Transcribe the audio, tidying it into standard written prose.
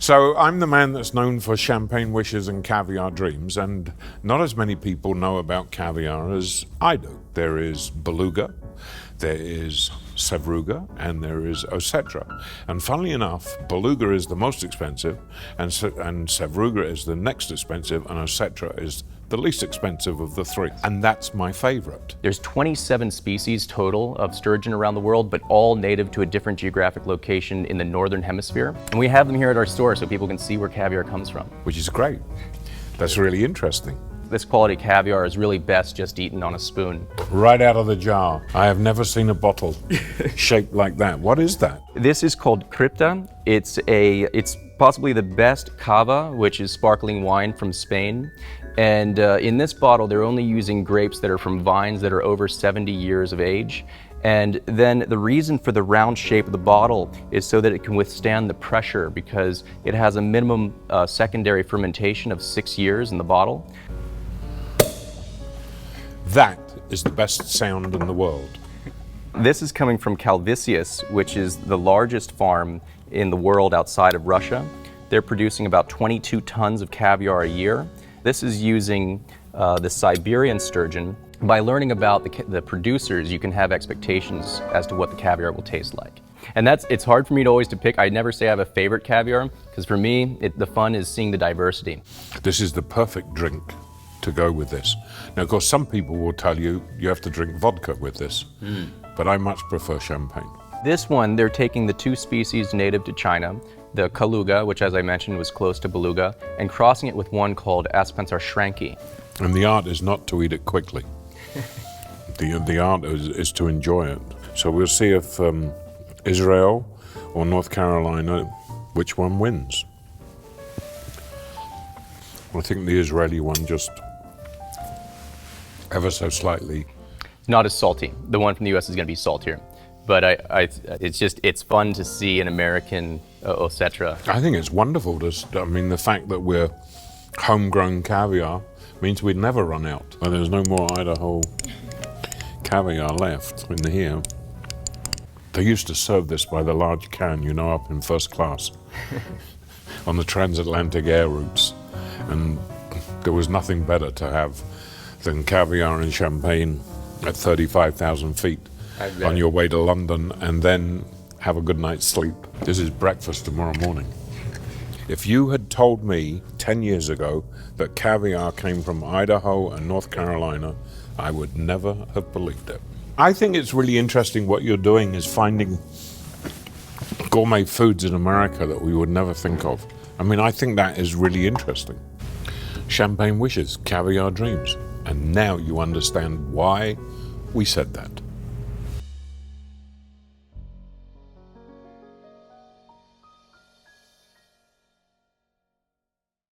So I'm the man that's known for champagne wishes and caviar dreams, and not as many people know about caviar as I do. There is beluga, there is sevruga, and there is osetra. And funnily enough, beluga is the most expensive, and sevruga is the next expensive, and osetra is the least expensive of the three. And that's my favorite. There's 27 species total of sturgeon around the world, but all native to a different geographic location in the northern hemisphere. And we have them here at our store so people can see where caviar comes from. Which is great. That's really interesting. This quality caviar is really best just eaten on a spoon. Right out of the jar. I have never seen a bottle shaped like that. What is that? This is called Crypta. It's possibly the best Cava, which is sparkling wine from Spain. And in this bottle, they're only using grapes that are from vines that are over 70 years of age. And then the reason for the round shape of the bottle is so that it can withstand the pressure, because it has a minimum secondary fermentation of 6 years in the bottle. That is the best sound in the world. This is coming from Calvisius, which is the largest farm in the world outside of Russia. They're producing about 22 tons of caviar a year. This is using the Siberian sturgeon. By learning about the producers, you can have expectations as to what the caviar will taste like. And it's hard for me to always to pick. I never say I have a favorite caviar, because for me, the fun is seeing the diversity. This is the perfect drink to go with this. Now, of course, some people will tell you you have to drink vodka with this, but I much prefer champagne. This one, they're taking the two species native to China, the Kaluga, which as I mentioned was close to beluga, and crossing it with one called Aspensar shranki. And the art is not to eat it quickly. the art is to enjoy it. So we'll see if Israel or North Carolina, which one wins. I think the Israeli one just ever so slightly. Not as salty. The one from the US is going to be saltier. But it's fun to see an American osetra. I think it's wonderful. The fact that we're homegrown caviar means we'd never run out. And there's no more Idaho caviar left in here. They used to serve this by the large can, up in first class on the transatlantic air routes. And there was nothing better to have than caviar and champagne at 35,000 feet on your way to London, and then have a good night's sleep. This is breakfast tomorrow morning. If you had told me 10 years ago that caviar came from Idaho and North Carolina, I would never have believed it. I think it's really interesting what you're doing is finding gourmet foods in America that we would never think of. I think that is really interesting. Champagne wishes, caviar dreams. And now you understand why we said that.